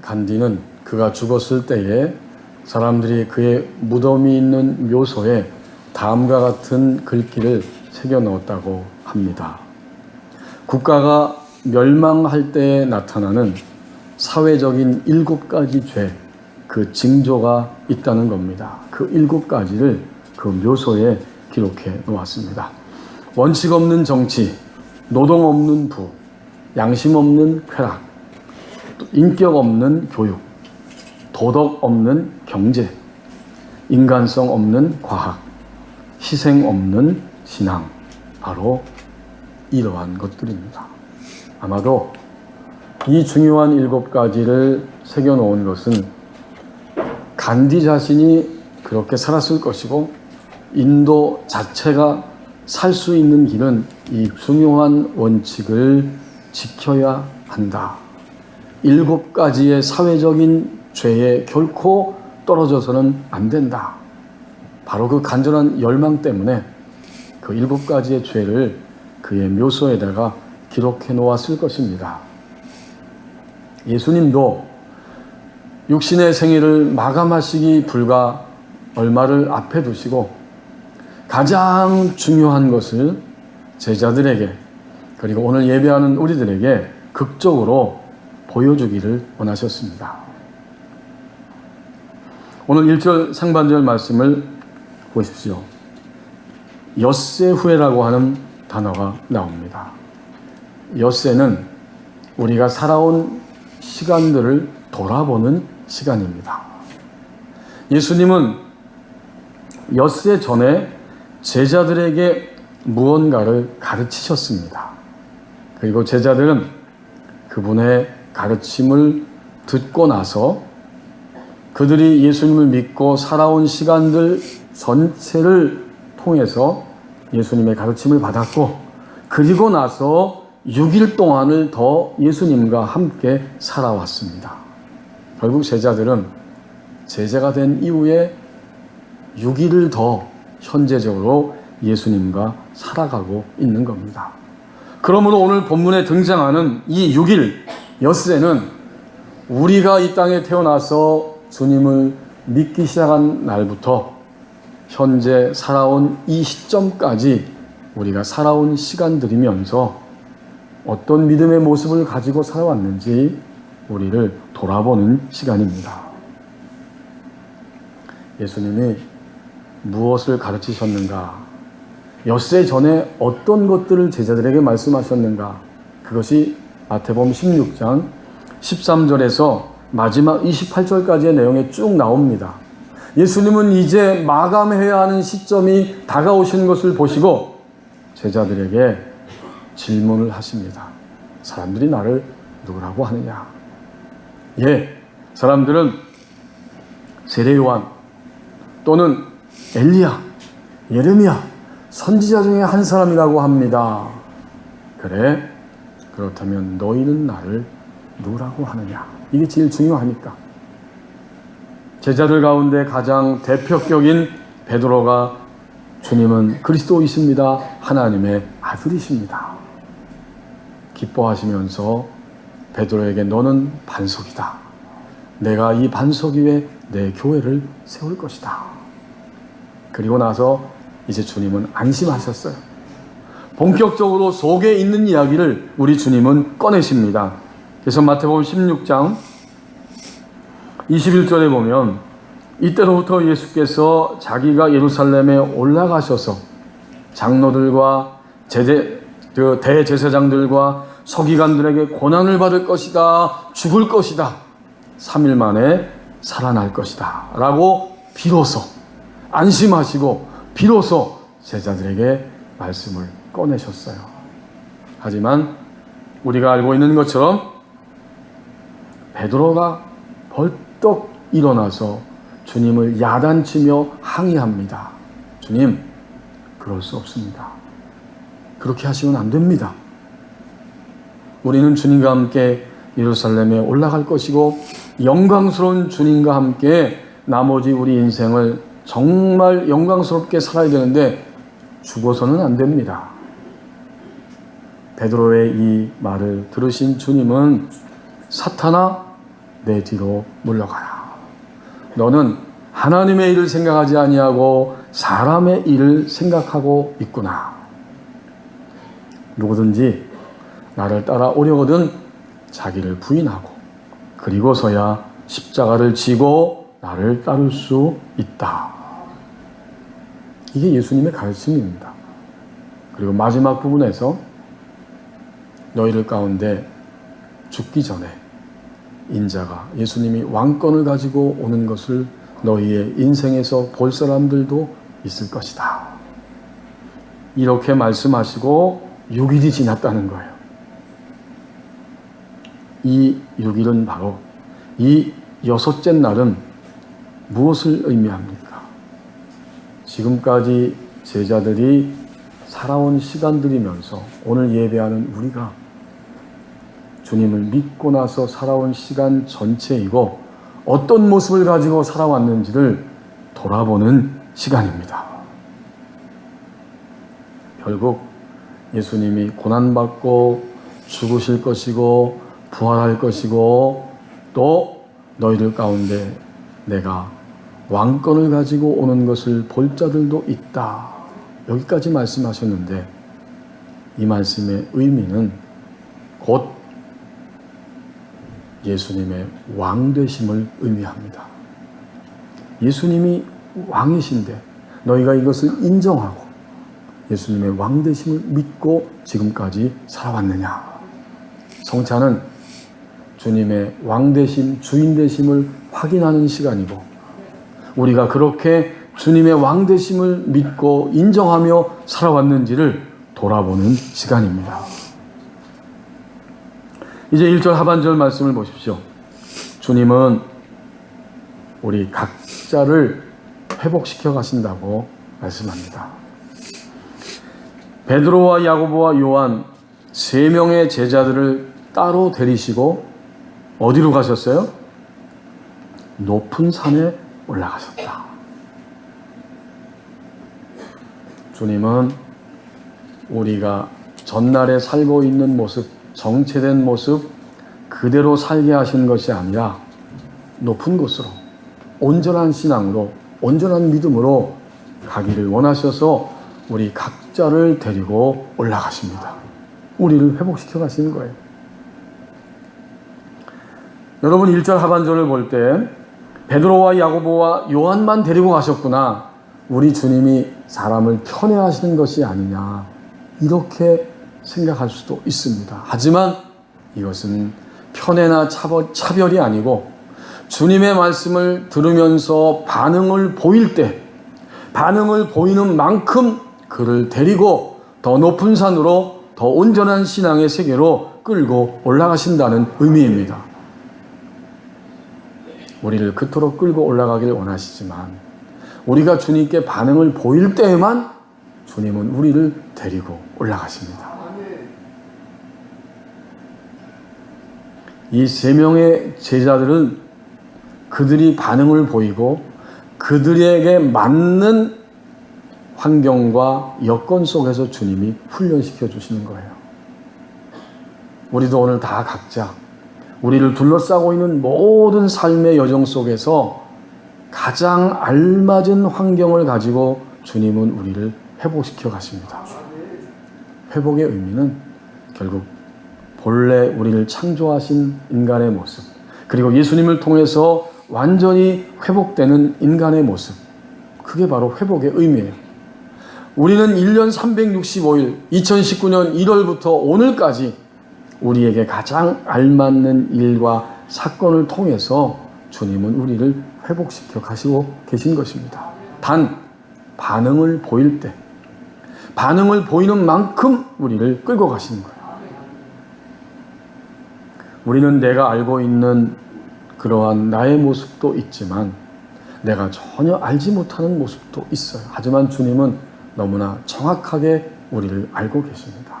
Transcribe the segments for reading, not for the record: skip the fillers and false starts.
간디는 그가 죽었을 때에 사람들이 그의 무덤이 있는 묘소에 다음과 같은 글귀를 새겨 넣었다고 합니다. 국가가 멸망할 때에 나타나는 사회적인 7가지 죄, 그 징조가 있다는 겁니다. 그 7가지를 그 묘소에 기록해 놓았습니다. 원칙 없는 정치, 노동 없는 부, 양심 없는 쾌락, 인격 없는 교육, 도덕 없는 경제, 인간성 없는 과학, 희생 없는 신앙, 바로 이러한 것들입니다. 아마도 이 중요한 7가지를 새겨놓은 것은 간디 자신이 그렇게 살았을 것이고, 인도 자체가 살 수 있는 길은 이 중요한 원칙을 지켜야 한다. 7가지의 사회적인 죄에 결코 떨어져서는 안 된다. 바로 그 간절한 열망 때문에 그 7가지의 죄를 그의 묘소에다가 기록해 놓았을 것입니다. 예수님도 육신의 생애를 마감하시기 불과 얼마를 앞에 두시고 가장 중요한 것을 제자들에게, 그리고 오늘 예배하는 우리들에게 극적으로 보여주기를 원하셨습니다. 오늘 1절 상반절 말씀을 보십시오. 엿새 후에라고 하는 단어가 나옵니다. 엿새는 우리가 살아온 시간들을 돌아보는 시간입니다. 예수님은 엿새 전에 제자들에게 무언가를 가르치셨습니다. 그리고 제자들은 그분의 가르침을 듣고 나서 그들이 예수님을 믿고 살아온 시간들 전체를 통해서 예수님의 가르침을 받았고, 그리고 나서 6일 동안을 더 예수님과 함께 살아왔습니다. 결국 제자들은 제자가 된 이후에 6일을 더 현재적으로 예수님과 살아가고 있는 겁니다. 그러므로 오늘 본문에 등장하는 이 6일 엿새는 우리가 이 땅에 태어나서 주님을 믿기 시작한 날부터 현재 살아온 이 시점까지 우리가 살아온 시간들이면서 어떤 믿음의 모습을 가지고 살아왔는지 우리를 돌아보는 시간입니다. 예수님이 무엇을 가르치셨는가? 엿새 전에 어떤 것들을 제자들에게 말씀하셨는가? 그것이 마태복음 16장 13절에서 마지막 28절까지의 내용에 쭉 나옵니다. 예수님은 이제 마감해야 하는 시점이 다가오신 것을 보시고 제자들에게 질문을 하십니다. 사람들이 나를 누구라고 하느냐? 사람들은 세례 요한 또는 엘리야, 예레미야, 선지자 중에 한 사람이라고 합니다. 그래? 그렇다면 너희는 나를 누구라고 하느냐? 이게 제일 중요하니까. 제자들 가운데 가장 대표격인 베드로가 주님은 그리스도이십니다, 하나님의 아들이십니다, 기뻐하시면서 베드로에게 너는 반석이다. 내가 이 반석 위에 내 교회를 세울 것이다. 그리고 나서 이제 주님은 안심하셨어요. 본격적으로 속에 있는 이야기를 우리 주님은 꺼내십니다. 그래서 마태복음 16장 21절에 보면 이때로부터 예수께서 자기가 예루살렘에 올라가셔서 장로들과 대제사장들과 서기관들에게 고난을 받을 것이다, 죽을 것이다, 3일 만에 살아날 것이다 라고 비로소 안심하시고 비로소 제자들에게 말씀을 꺼내셨어요. 하지만 우리가 알고 있는 것처럼 베드로가 벌떡 일어나서 주님을 야단치며 항의합니다. 주님, 그럴 수 없습니다. 그렇게 하시면 안 됩니다. 우리는 주님과 함께 예루살렘에 올라갈 것이고 영광스러운 주님과 함께 나머지 우리 인생을 정말 영광스럽게 살아야 되는데 죽어서는 안 됩니다. 베드로의 이 말을 들으신 주님은 사탄아, 내 뒤로 물러가라. 너는 하나님의 일을 생각하지 아니하고 사람의 일을 생각하고 있구나. 누구든지 나를 따라오려거든 자기를 부인하고 그리고서야 십자가를 지고 나를 따를 수 있다. 이게 예수님의 가르침입니다. 그리고 마지막 부분에서 너희들 가운데 죽기 전에 인자가 예수님이 왕권을 가지고 오는 것을 너희의 인생에서 볼 사람들도 있을 것이다. 이렇게 말씀하시고 6일이 지났다는 거예요. 이 6일은 바로 이 여섯째 날은 무엇을 의미합니까? 지금까지 제자들이 살아온 시간들이면서 오늘 예배하는 우리가 주님을 믿고 나서 살아온 시간 전체이고 어떤 모습을 가지고 살아왔는지를 돌아보는 시간입니다. 결국 예수님이 고난받고 죽으실 것이고 부활할 것이고 또 너희들 가운데 내가 왕권을 가지고 오는 것을 볼 자들도 있다. 여기까지 말씀하셨는데 이 말씀의 의미는 곧 예수님의 왕되심을 의미합니다. 예수님이 왕이신데 너희가 이것을 인정하고 예수님의 왕되심을 믿고 지금까지 살아왔느냐. 성찬은 주님의 왕되심, 주인되심을 확인하는 시간이고 우리가 그렇게 주님의 왕되심을 믿고 인정하며 살아왔는지를 돌아보는 시간입니다. 이제 1절 하반절 말씀을 보십시오. 주님은 우리 각자를 회복시켜 가신다고 말씀합니다. 베드로와 야고보와 요한 3명의 제자들을 따로 데리시고 어디로 가셨어요? 높은 산에 올라가셨다. 주님은 우리가 전날에 살고 있는 모습, 정체된 모습 그대로 살게 하신 것이 아니라 높은 곳으로 온전한 신앙으로 온전한 믿음으로 가기를 원하셔서 우리 각자를 데리고 올라가십니다. 우리를 회복시켜 가시는 거예요. 여러분 1절 하반절을 볼 때 베드로와 야고보와 요한만 데리고 가셨구나. 우리 주님이 사람을 편애하시는 것이 아니냐. 이렇게 생각할 수도 있습니다. 하지만 이것은 편애나 차별이 아니고 주님의 말씀을 들으면서 반응을 보일 때 반응을 보이는 만큼 그를 데리고 더 높은 산으로 더 온전한 신앙의 세계로 끌고 올라가신다는 의미입니다. 우리를 그토록 끌고 올라가길 원하시지만 우리가 주님께 반응을 보일 때에만 주님은 우리를 데리고 올라가십니다. 이 3명의 제자들은 그들이 반응을 보이고 그들에게 맞는 환경과 여건 속에서 주님이 훈련시켜 주시는 거예요. 우리도 오늘 다 각자 우리를 둘러싸고 있는 모든 삶의 여정 속에서 가장 알맞은 환경을 가지고 주님은 우리를 회복시켜 가십니다. 회복의 의미는 결국 본래 우리를 창조하신 인간의 모습, 그리고 예수님을 통해서 완전히 회복되는 인간의 모습, 그게 바로 회복의 의미예요. 우리는 1년 365일 2019년 1월부터 오늘까지 우리에게 가장 알맞는 일과 사건을 통해서 주님은 우리를 회복시켜 가시고 계신 것입니다. 단 반응을 보일 때 반응을 보이는 만큼 우리를 끌고 가시는 거예요. 우리는 내가 알고 있는 그러한 나의 모습도 있지만 내가 전혀 알지 못하는 모습도 있어요. 하지만 주님은 너무나 정확하게 우리를 알고 계십니다.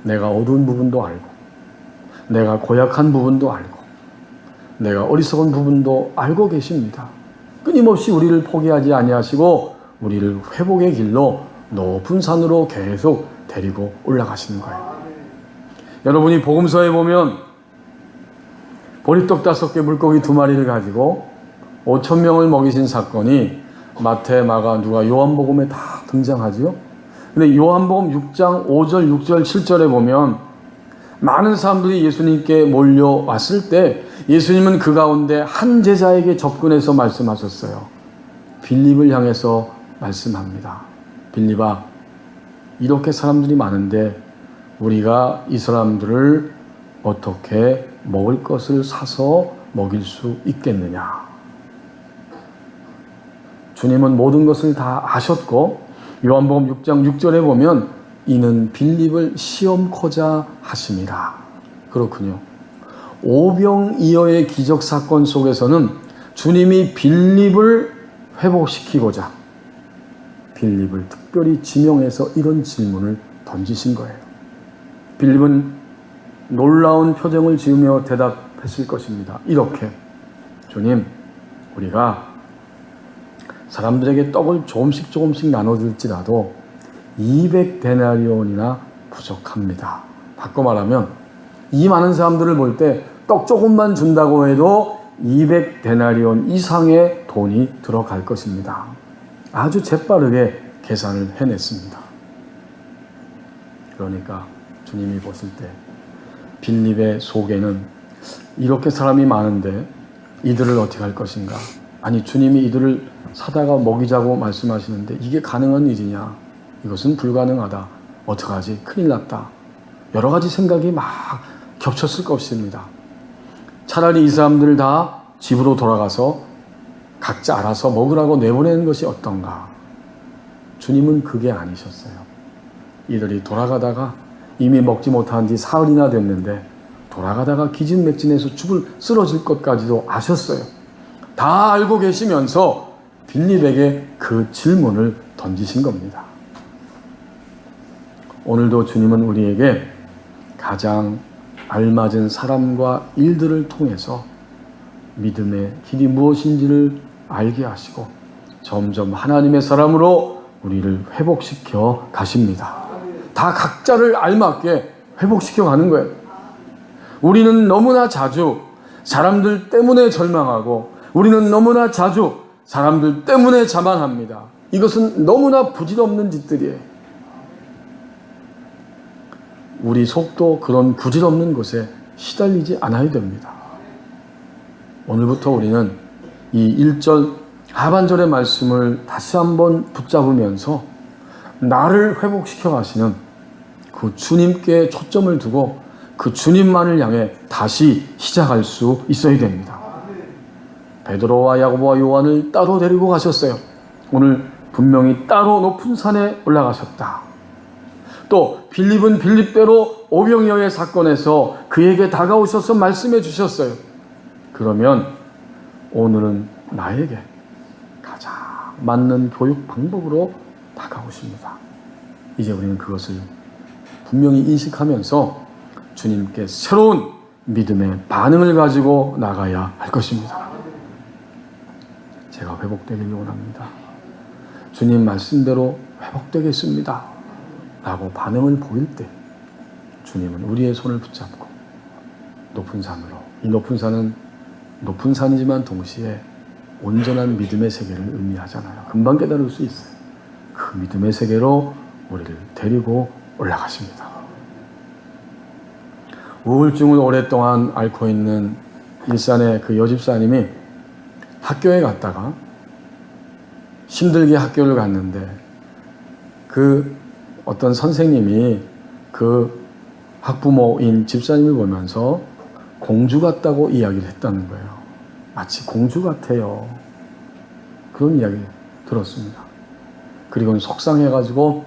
내가 어두운 부분도 알고 내가 고약한 부분도 알고 내가 어리석은 부분도 알고 계십니다. 끊임없이 우리를 포기하지 아니하시고 우리를 회복의 길로 높은 산으로 계속 데리고 올라가시는 거예요. 여러분이 복음서에 보면 보리떡 5개, 물고기 2마리를 가지고 5,000명을 먹이신 사건이 마태, 마가, 누가, 요한복음에 다 등장하지요. 근데 요한복음 6장 5절, 6절, 7절에 보면 많은 사람들이 예수님께 몰려왔을 때 예수님은 그 가운데 한 제자에게 접근해서 말씀하셨어요. 빌립을 향해서 말씀합니다. 빌립아, 이렇게 사람들이 많은데 우리가 이 사람들을 어떻게 먹을 것을 사서 먹일 수 있겠느냐. 주님은 모든 것을 다 아셨고 요한복음 6장 6절에 보면 이는 빌립을 시험코자 하심이라. 그렇군요. 오병이어의 기적 사건 속에서는 주님이 빌립을 회복시키고자 빌립을 특별히 지명해서 이런 질문을 던지신 거예요. 빌립은 놀라운 표정을 지으며 대답했을 것입니다. 이렇게, 주님, 우리가 사람들에게 떡을 조금씩 나눠줄지라도 200데나리온이나 부족합니다. 바꿔 말하면 이 많은 사람들을 볼 때 떡 조금만 준다고 해도 200데나리온 이상의 돈이 들어갈 것입니다. 아주 재빠르게 계산을 해냈습니다. 그러니까 주님이 보실 때 빌립의 속에는 이렇게 사람이 많은데 이들을 어떻게 할 것인가? 아니, 주님이 이들을 사다가 먹이자고 말씀하시는데 이게 가능한 일이냐? 이것은 불가능하다. 어떡하지? 큰일 났다. 여러 가지 생각이 막 겹쳤을 것입니다. 차라리 이 사람들 다 집으로 돌아가서 각자 알아서 먹으라고 내보내는 것이 어떤가? 주님은 그게 아니셨어요. 이들이 돌아가다가 이미 먹지 못한 지 사흘이나 됐는데 돌아가다가 기진맥진해서 쓰러질 것까지도 아셨어요. 다 알고 계시면서 빌립에게 그 질문을 던지신 겁니다. 오늘도 주님은 우리에게 가장 알맞은 사람과 일들을 통해서 믿음의 길이 무엇인지를 알게 하시고 점점 하나님의 사람으로 우리를 회복시켜 가십니다. 다 각자를 알맞게 회복시켜 가는 거예요. 우리는 너무나 자주 사람들 때문에 절망하고 우리는 너무나 자주 사람들 때문에 자만합니다. 이것은 너무나 부질없는 짓들이에요. 우리 속도 그런 부질없는 것에 시달리지 않아야 됩니다. 오늘부터 우리는 이 1절 하반절의 말씀을 다시 한번 붙잡으면서 나를 회복시켜 가시는 그 주님께 초점을 두고 그 주님만을 향해 다시 시작할 수 있어야 됩니다. 베드로와 야고보와 요한을 따로 데리고 가셨어요. 오늘 분명히 따로 높은 산에 올라가셨다. 또 빌립은 빌립대로 오병이어의 사건에서 그에게 다가오셔서 말씀해 주셨어요. 그러면 오늘은 나에게 가장 맞는 교육 방법으로 다가오십니다. 이제 우리는 그것을 분명히 인식하면서 주님께 새로운 믿음의 반응을 가지고 나가야 할 것입니다. 제가 회복되길 원합니다. 주님 말씀대로 회복되겠습니다. 라고 반응을 보일 때 주님은 우리의 손을 붙잡고 높은 산으로, 이 높은 산은 높은 산이지만 동시에 온전한 믿음의 세계를 의미하잖아요. 금방 깨달을 수 있어요. 그 믿음의 세계로 우리를 데리고 올라가십니다. 우울증을 오랫동안 앓고 있는 일산의 그 여집사님이 학교에 갔다가 힘들게 학교를 갔는데 그 어떤 선생님이 그 학부모인 집사님을 보면서 공주 같다고 이야기를 했다는 거예요. 마치 공주 같아요. 그런 이야기 들었습니다. 그리고는 속상해가지고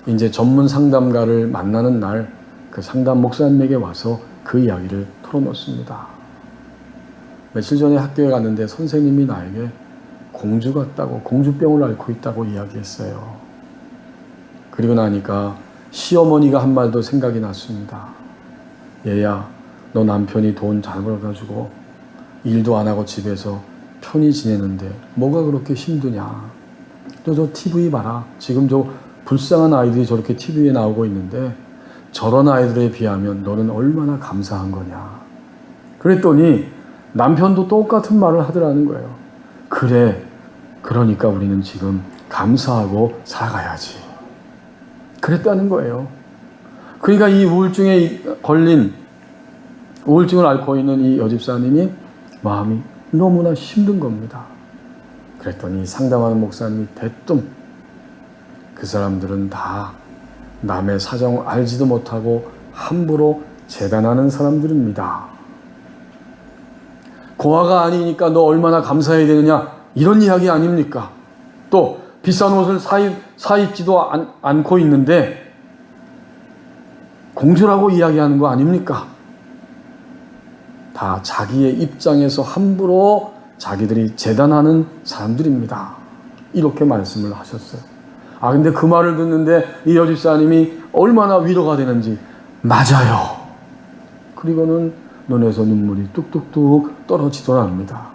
이제 전문 상담가를 만나는 날 그 상담 목사님에게 와서 그 이야기를 털어놓습니다. 며칠 전에 학교에 갔는데 선생님이 나에게 공주 같다고, 공주병을 앓고 있다고 이야기했어요. 그리고 나니까 시어머니가 한 말도 생각이 났습니다. 얘야, 너 남편이 돈 잘 벌어가지고 일도 안 하고 집에서 편히 지내는데 뭐가 그렇게 힘드냐. 너 저 TV 봐라. 지금 저 불쌍한 아이들이 저렇게 TV에 나오고 있는데 저런 아이들에 비하면 너는 얼마나 감사한 거냐. 그랬더니 남편도 똑같은 말을 하더라는 거예요. 그래, 그러니까 우리는 지금 감사하고 살아가야지. 그랬다는 거예요. 그러니까 이 우울증을 앓고 있는 이 여집사님이 마음이 너무나 힘든 겁니다. 그랬더니 상담하는 목사님이 대뜸 그 사람들은 다 남의 사정 알지도 못하고 함부로 재단하는 사람들입니다. 고아가 아니니까 너 얼마나 감사해야 되느냐, 이런 이야기 아닙니까? 또 비싼 옷을 사입지도 않고 있는데 공주라고 이야기하는 거 아닙니까? 다 자기의 입장에서 함부로 자기들이 재단하는 사람들입니다. 이렇게 말씀을 하셨어요. 근데 그 말을 듣는데 이 여집사님이 얼마나 위로가 되는지, 맞아요. 그리고는 눈에서 눈물이 뚝뚝뚝 떨어지더랍니다.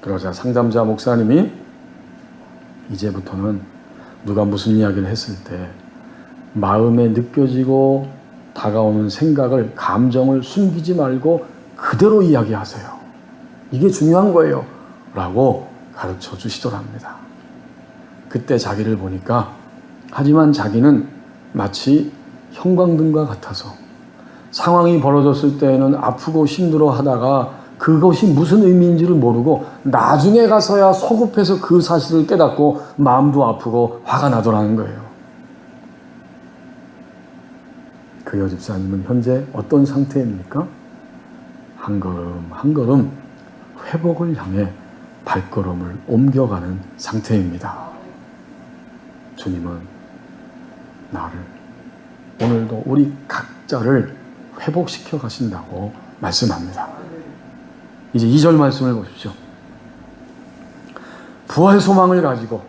그러자 상담자 목사님이 이제부터는 누가 무슨 이야기를 했을 때 마음에 느껴지고 다가오는 생각을, 감정을 숨기지 말고 그대로 이야기하세요. 이게 중요한 거예요. 라고 가르쳐 주시더랍니다. 그때 자기를 보니까, 하지만 자기는 마치 형광등과 같아서 상황이 벌어졌을 때에는 아프고 힘들어 하다가 그것이 무슨 의미인지를 모르고 나중에 가서야 서급해서 그 사실을 깨닫고 마음도 아프고 화가 나더라는 거예요. 그 여집사님은 현재 어떤 상태입니까? 한 걸음 한 걸음 회복을 향해 발걸음을 옮겨가는 상태입니다. 주님은 나를, 오늘도 우리 각자를 회복시켜 가신다고 말씀합니다. 이제 2절 말씀을 보십시오. 부활 소망을 가지고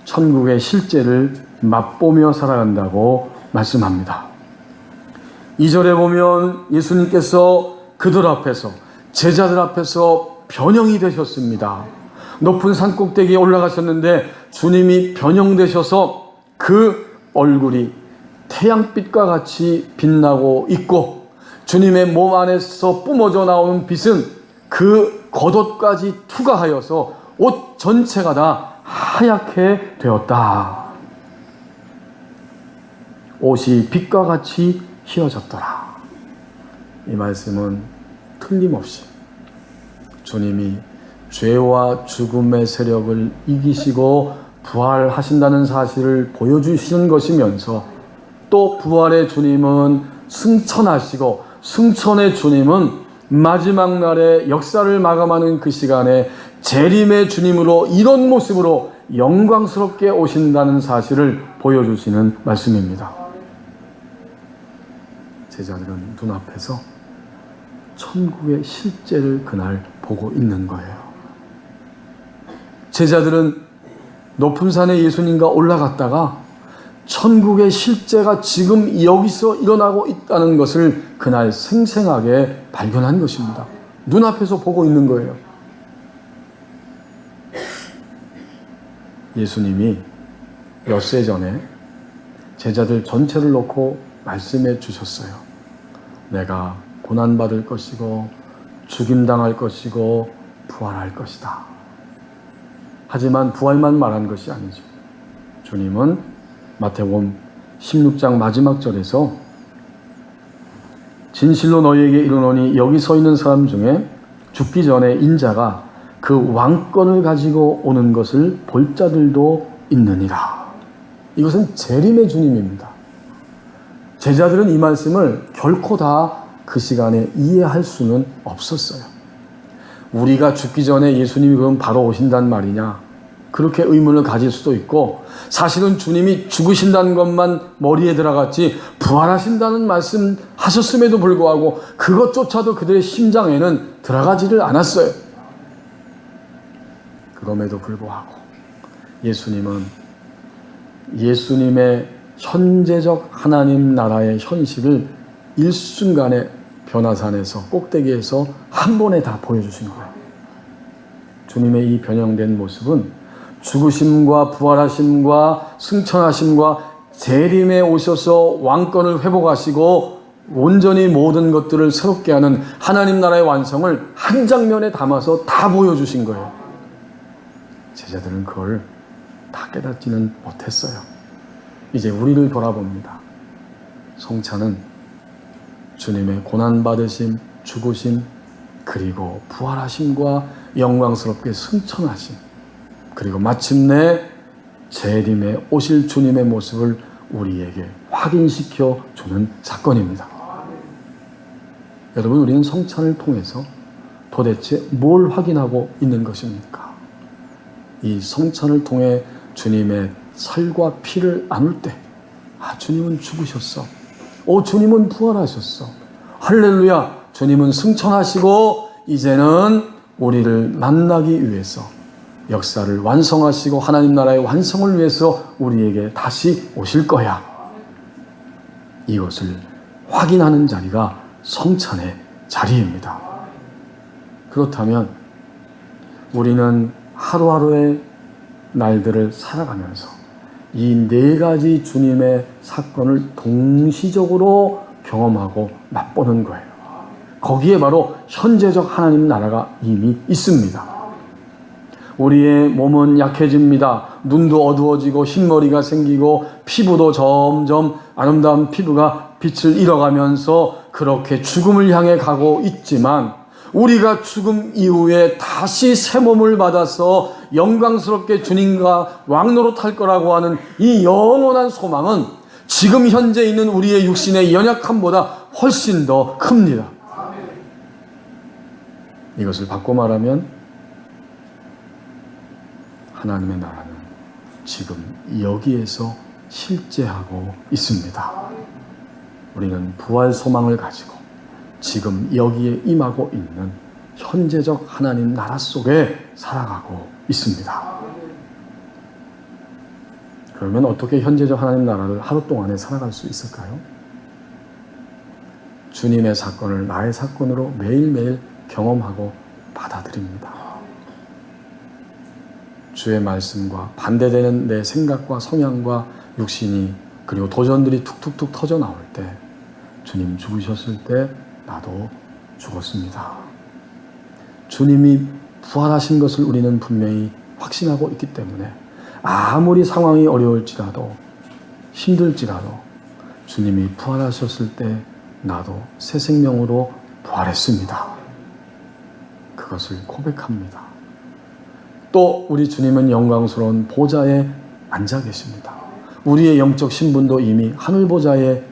천국의 실제를 맛보며 살아간다고 말씀합니다. 2절에 보면 예수님께서 그들 앞에서, 제자들 앞에서 변형이 되셨습니다. 높은 산 꼭대기에 올라가셨는데 주님이 변형되셔서 그 얼굴이 태양빛과 같이 빛나고 있고, 주님의 몸 안에서 뿜어져 나오는 빛은 그 겉옷까지 투과하여서 옷 전체가 다 하얗게 되었다. 옷이 빛과 같이 휘어졌더라. 이 말씀은 틀림없이 주님이 죄와 죽음의 세력을 이기시고 부활하신다는 사실을 보여주시는 것이면서, 또 부활의 주님은 승천하시고 승천의 주님은 마지막 날에 역사를 마감하는 그 시간에 재림의 주님으로 이런 모습으로 영광스럽게 오신다는 사실을 보여주시는 말씀입니다. 제자들은 눈앞에서 천국의 실제를 그날 보고 있는 거예요. 제자들은 높은 산에 예수님과 올라갔다가 천국의 실제가 지금 여기서 일어나고 있다는 것을 그날 생생하게 발견한 것입니다. 눈앞에서 보고 있는 거예요. 예수님이 엿새 전에 제자들 전체를 놓고 말씀해 주셨어요. 내가 고난받을 것이고 죽임당할 것이고 부활할 것이다. 하지만 부활만 말한 것이 아니죠. 주님은 마태복음 16장 마지막 절에서 진실로 너희에게 이르노니 여기 서 있는 사람 중에 죽기 전에 인자가 그 왕권을 가지고 오는 것을 볼 자들도 있느니라. 이것은 재림의 주님입니다. 제자들은 이 말씀을 결코 다 그 시간에 이해할 수는 없었어요. 우리가 죽기 전에 예수님이 그럼 바로 오신단 말이냐, 그렇게 의문을 가질 수도 있고, 사실은 주님이 죽으신다는 것만 머리에 들어갔지 부활하신다는 말씀 하셨음에도 불구하고 그것조차도 그들의 심장에는 들어가지를 않았어요. 그럼에도 불구하고 예수님은 예수님의 현재적 하나님 나라의 현실을 일순간에 변화산에서, 꼭대기에서 한 번에 다 보여주신 거예요. 주님의 이 변형된 모습은 죽으심과 부활하심과 승천하심과 재림에 오셔서 왕권을 회복하시고 온전히 모든 것들을 새롭게 하는 하나님 나라의 완성을 한 장면에 담아서 다 보여주신 거예요. 제자들은 그걸 다 깨닫지는 못했어요. 이제 우리를 돌아봅니다. 성찬은 주님의 고난받으심, 죽으심, 그리고 부활하심과 영광스럽게 승천하심, 그리고 마침내 재림에 오실 주님의 모습을 우리에게 확인시켜 주는 사건입니다. 여러분, 우리는 성찬을 통해서 도대체 뭘 확인하고 있는 것입니까? 이 성찬을 통해 주님의 살과 피를 나눌 때, 주님은 죽으셨어. 주님은 부활하셨어. 할렐루야, 주님은 승천하시고 이제는 우리를 만나기 위해서 역사를 완성하시고 하나님 나라의 완성을 위해서 우리에게 다시 오실 거야. 이것을 확인하는 자리가 성찬의 자리입니다. 그렇다면 우리는 하루하루의 날들을 살아가면서 이 네 가지 주님의 사건을 동시적으로 경험하고 맛보는 거예요. 거기에 바로 현재적 하나님 나라가 이미 있습니다. 우리의 몸은 약해집니다. 눈도 어두워지고 흰머리가 생기고 피부도 점점 아름다운 피부가 빛을 잃어가면서 그렇게 죽음을 향해 가고 있지만, 우리가 죽음 이후에 다시 새 몸을 받아서 영광스럽게 주님과 왕노릇할 거라고 하는 이 영원한 소망은 지금 현재 있는 우리의 육신의 연약함보다 훨씬 더 큽니다. 이것을 바꿔 말하면 하나님의 나라는 지금 여기에서 실제하고 있습니다. 우리는 부활 소망을 가지고 지금 여기에 임하고 있는 현재적 하나님 나라 속에 살아가고 있습니다. 그러면 어떻게 현재적 하나님 나라를 하루 동안에 살아갈 수 있을까요? 주님의 사건을 나의 사건으로 매일매일 경험하고 받아들입니다. 주의 말씀과 반대되는 내 생각과 성향과 육신이, 그리고 도전들이 툭툭툭 터져 나올 때, 주님 죽으셨을 때 나도 죽었습니다. 주님이 부활하신 것을 우리는 분명히 확신하고 있기 때문에 아무리 상황이 어려울지라도 힘들지라도 주님이 부활하셨을 때 나도 새 생명으로 부활했습니다. 그것을 고백합니다. 또 우리 주님은 영광스러운 보좌에 앉아 계십니다. 우리의 영적 신분도 이미 하늘 보좌에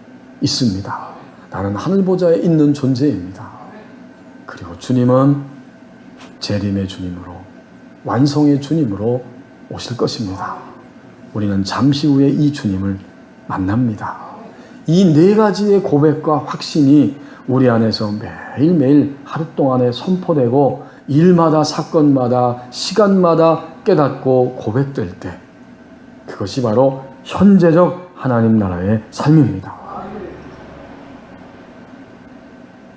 있습니다. 나는 하늘 보좌에 있는 존재입니다. 그리고 주님은 재림의 주님으로, 완성의 주님으로 오실 것입니다. 우리는 잠시 후에 이 주님을 만납니다. 이 네 가지의 고백과 확신이 우리 안에서 매일매일 하루 동안에 선포되고 일마다, 사건마다, 시간마다 깨닫고 고백될 때, 그것이 바로 현재적 하나님 나라의 삶입니다.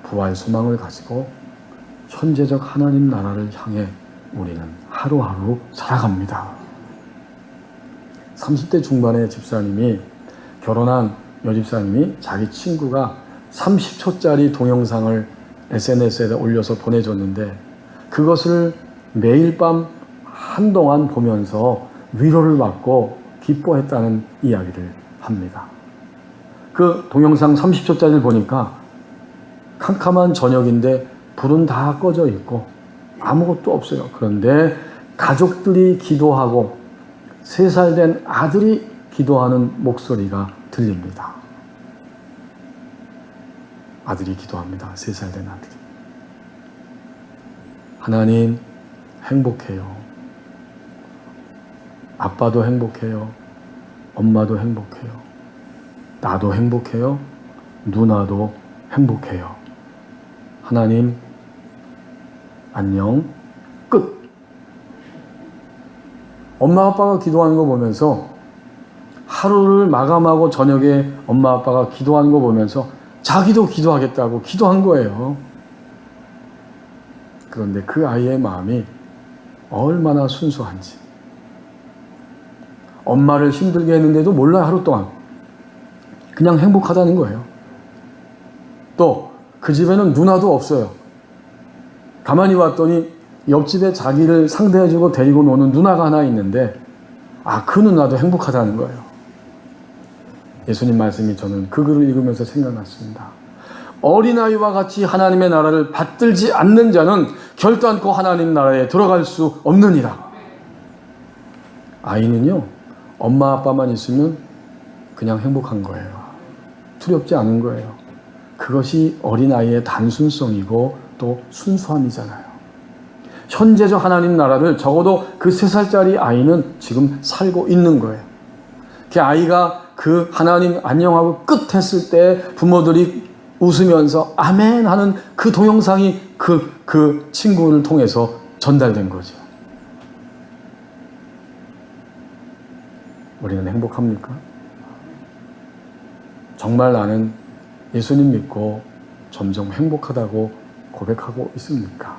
부활 소망을 가지고 현재적 하나님 나라를 향해 우리는 하루하루 살아갑니다. 30대 중반의 집사님이, 결혼한 여집사님이 자기 친구가 30초짜리 동영상을 SNS에 올려서 보내줬는데, 그것을 매일 밤 한동안 보면서 위로를 받고 기뻐했다는 이야기를 합니다. 그 동영상 30초짜리를 보니까 캄캄한 저녁인데 불은 다 꺼져 있고 아무것도 없어요. 그런데 가족들이 기도하고 3살 된 아들이 기도하는 목소리가 들립니다. 아들이 기도합니다. 3살 된 아들이. 하나님, 행복해요. 아빠도 행복해요. 엄마도 행복해요. 나도 행복해요. 누나도 행복해요. 하나님, 안녕. 끝. 엄마 아빠가 기도하는 거 보면서, 하루를 마감하고 저녁에 엄마 아빠가 기도하는 거 보면서 자기도 기도하겠다고 기도한 거예요. 그런데 그 아이의 마음이 얼마나 순수한지. 엄마를 힘들게 했는데도 몰라요. 하루 동안 그냥 행복하다는 거예요. 또 그 집에는 누나도 없어요. 가만히 봤더니 옆집에 자기를 상대해주고 데리고 노는 누나가 하나 있는데 그 누나도 행복하다는 거예요. 예수님 말씀이 저는 그 글을 읽으면서 생각났습니다. 어린아이와 같이 하나님의 나라를 받들지 않는 자는 결단코 하나님 나라에 들어갈 수 없느니라. 아이는요, 엄마 아빠만 있으면 그냥 행복한 거예요. 두렵지 않은 거예요. 그것이 어린아이의 단순성이고 또 순수함이잖아요. 현재적 하나님 나라를 적어도 그 3살짜리 아이는 지금 살고 있는 거예요. 그 아이가 그 하나님 안녕하고 끝 했을 때 부모들이 웃으면서 아멘 하는 그 동영상이 그 친구를 통해서 전달된 거죠. 우리는 행복합니까? 정말 나는 예수님 믿고 점점 행복하다고 고백하고 있습니까?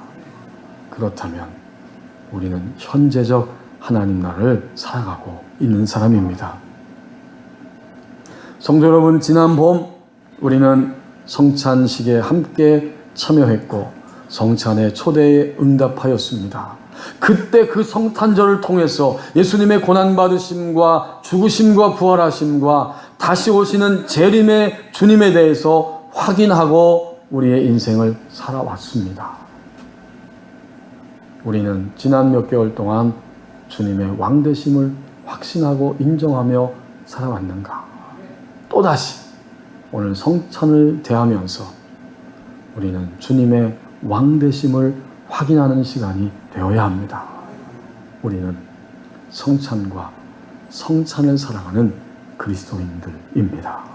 그렇다면 우리는 현재적 하나님 나라를 살아가고 있는 사람입니다. 성도 여러분, 지난 봄 우리는 성찬식에 함께 참여했고 성찬의 초대에 응답하였습니다. 그때 그 성탄절을 통해서 예수님의 고난받으심과 죽으심과 부활하심과 다시 오시는 재림의 주님에 대해서 확인하고 우리의 인생을 살아왔습니다. 우리는 지난 몇 개월 동안 주님의 왕되심을 확신하고 인정하며 살아왔는가? 또다시 오늘 성찬을 대하면서 우리는 주님의 왕되심을 확인하는 시간이 되어야 합니다. 우리는 성찬과 성찬을 사랑하는 그리스도인들입니다.